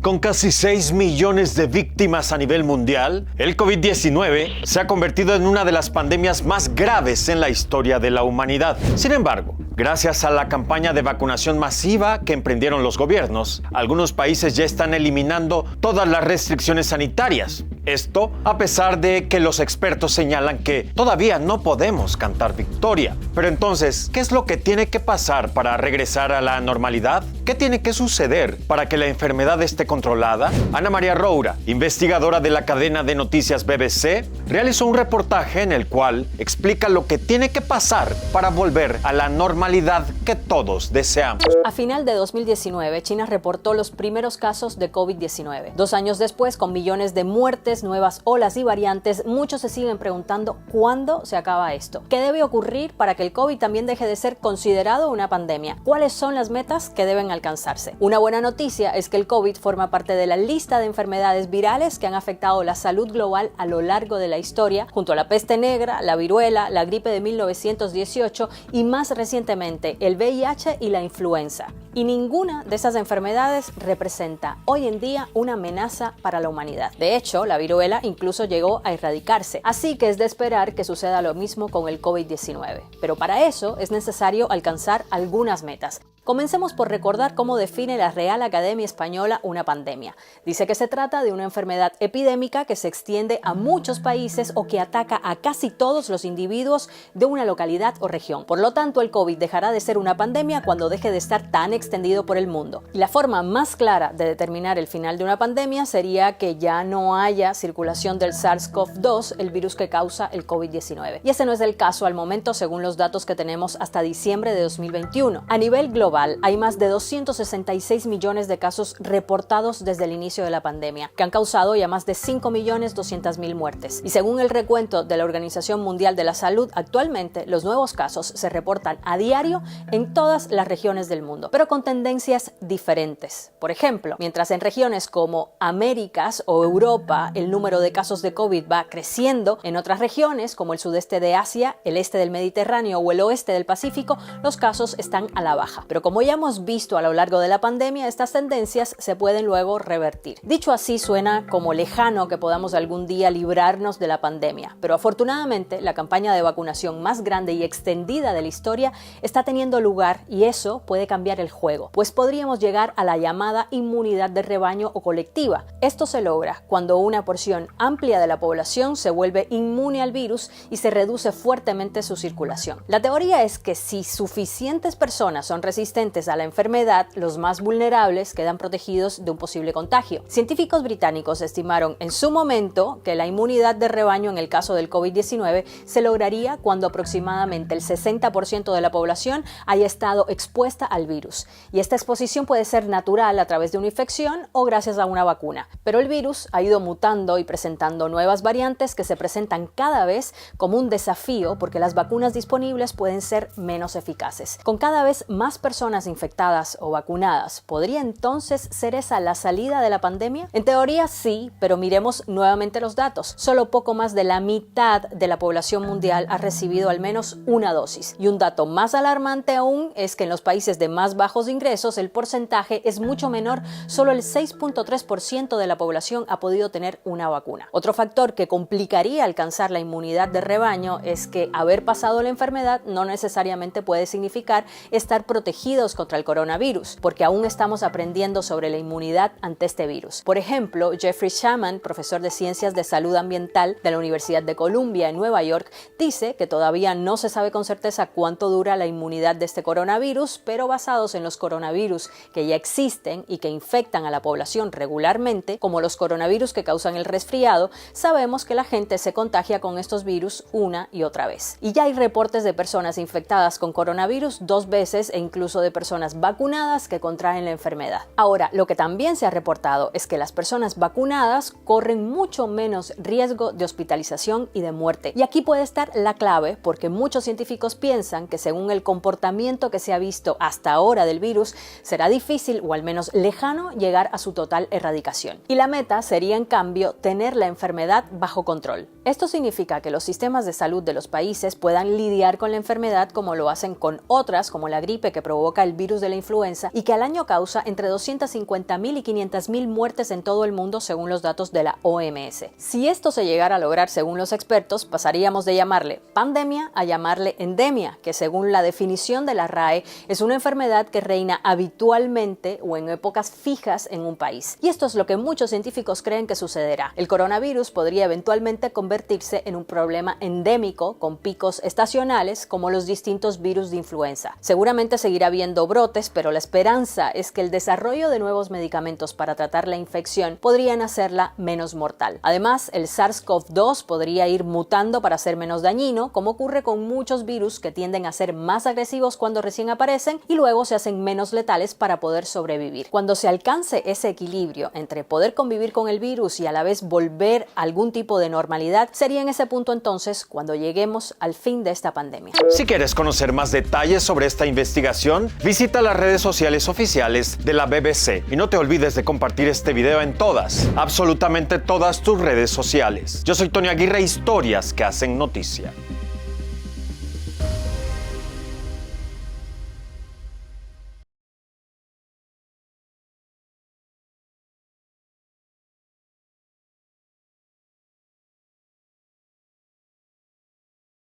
Con casi 6 millones de víctimas a nivel mundial, el COVID-19 se ha convertido en una de las pandemias más graves en la historia de la humanidad. Sin embargo, gracias a la campaña de vacunación masiva que emprendieron los gobiernos, algunos países ya están eliminando todas las restricciones sanitarias. Esto a pesar de que los expertos señalan que todavía no podemos cantar victoria. Pero entonces, ¿qué es lo que tiene que pasar para regresar a la normalidad? ¿Qué tiene que suceder para que la enfermedad esté controlada? Ana María Roura, investigadora de la cadena de noticias BBC, realizó un reportaje en el cual explica lo que tiene que pasar para volver a la normalidad que todos deseamos. A final de 2019, China reportó los primeros casos de COVID-19. 2 años después, con millones de muertes, nuevas olas y variantes, muchos se siguen preguntando ¿cuándo se acaba esto? ¿Qué debe ocurrir para que el COVID también deje de ser considerado una pandemia? ¿Cuáles son las metas que deben alcanzarse? Una buena noticia es que el COVID forma parte de la lista de enfermedades virales que han afectado la salud global a lo largo de la historia, junto a la peste negra, la viruela, la gripe de 1918 y más recientemente el VIH y la influenza. Y ninguna de esas enfermedades representa hoy en día una amenaza para la humanidad. De hecho, la viruela incluso llegó a erradicarse, así que es de esperar que suceda lo mismo con el COVID-19. Pero para eso es necesario alcanzar algunas metas. Comencemos por recordar cómo define la Real Academia Española una pandemia. Dice que se trata de una enfermedad epidémica que se extiende a muchos países o que ataca a casi todos los individuos de una localidad o región. Por lo tanto, el COVID dejará de ser una pandemia cuando deje de estar tan extendido por el mundo. Y la forma más clara de determinar el final de una pandemia sería que ya no haya circulación del SARS-CoV-2, el virus que causa el COVID-19. Y ese no es el caso al momento según los datos que tenemos hasta diciembre de 2021. A nivel global, hay más de 266 millones de casos reportados desde el inicio de la pandemia, que han causado ya más de 5.200.000 muertes. Y según el recuento de la Organización Mundial de la Salud, actualmente los nuevos casos se reportan a diario en todas las regiones del mundo, pero con tendencias diferentes. Por ejemplo, mientras en regiones como Américas o Europa el número de casos de COVID va creciendo, en otras regiones como el sudeste de Asia, el este del Mediterráneo o el oeste del Pacífico, los casos están a la baja. Pero como ya hemos visto a lo largo de la pandemia, estas tendencias se pueden luego revertir. Dicho así, suena como lejano que podamos algún día librarnos de la pandemia, pero afortunadamente la campaña de vacunación más grande y extendida de la historia está teniendo lugar y eso puede cambiar el juego, pues podríamos llegar a la llamada inmunidad de rebaño o colectiva. Esto se logra cuando una porción amplia de la población se vuelve inmune al virus y se reduce fuertemente su circulación. La teoría es que si suficientes personas son resistentes a la enfermedad, los más vulnerables quedan protegidos de un posible contagio. Científicos británicos estimaron en su momento que la inmunidad de rebaño en el caso del COVID-19 se lograría cuando aproximadamente el 60% de la población haya estado expuesta al virus. Y esta exposición puede ser natural a través de una infección o gracias a una vacuna. Pero el virus ha ido mutando y presentando nuevas variantes que se presentan cada vez como un desafío porque las vacunas disponibles pueden ser menos eficaces. Con cada vez más personas infectadas o vacunadas, ¿podría entonces ser esa la salida de la pandemia? En teoría sí, pero miremos nuevamente los datos. Solo poco más de la mitad de la población mundial ha recibido al menos una dosis. Y un dato más alarmante aún es que en los países de más bajos ingresos el porcentaje es mucho menor, solo el 6.3% de la población ha podido tener una vacuna. Otro factor que complicaría alcanzar la inmunidad de rebaño es que haber pasado la enfermedad no necesariamente puede significar estar protegidos contra el coronavirus, porque aún estamos aprendiendo sobre la inmunidad ante este virus. Por ejemplo, Jeffrey Shaman, profesor de Ciencias de Salud Ambiental de la Universidad de Columbia en Nueva York, dice que todavía no se sabe con certeza cuánto dura la inmunidad de este coronavirus, pero basados en los coronavirus que ya existen y que infectan a la población regularmente, como los coronavirus que causan el resfriado, sabemos que la gente se contagia con estos virus una y otra vez. Y ya hay reportes de personas infectadas con coronavirus 2 veces e incluso de personas vacunadas que contraen la enfermedad. Ahora, lo que también se ha reportado es que las personas vacunadas corren mucho menos riesgo de hospitalización y de muerte. Y aquí puede estar la clave, porque muchos científicos piensan que según el comportamiento que se ha visto hasta ahora del virus, será difícil o al menos lejano llegar a su total erradicación. Y la meta sería en cambio necesario tener la enfermedad bajo control. Esto significa que los sistemas de salud de los países puedan lidiar con la enfermedad como lo hacen con otras, como la gripe que provoca el virus de la influenza y que al año causa entre 250.000 y 500.000 muertes en todo el mundo según los datos de la OMS. Si esto se llegara a lograr según los expertos, pasaríamos de llamarle pandemia a llamarle endemia, que según la definición de la RAE es una enfermedad que reina habitualmente o en épocas fijas en un país. Y esto es lo que muchos científicos creen que sucederá. El coronavirus podría eventualmente convertirse en un problema endémico con picos estacionales como los distintos virus de influenza. Seguramente seguirá habiendo brotes, pero la esperanza es que el desarrollo de nuevos medicamentos para tratar la infección podrían hacerla menos mortal. Además, el SARS-CoV-2 podría ir mutando para ser menos dañino, como ocurre con muchos virus que tienden a ser más agresivos cuando recién aparecen y luego se hacen menos letales para poder sobrevivir. Cuando se alcance ese equilibrio entre poder convivir con el virus y a la vez volver a algún tipo de normalidad, sería en ese punto entonces cuando lleguemos al fin de esta pandemia. Si quieres conocer más detalles sobre esta investigación, visita las redes sociales oficiales de la BBC y no te olvides de compartir este video en todas, absolutamente todas tus redes sociales. Yo soy Tony Aguirre, historias que hacen noticia.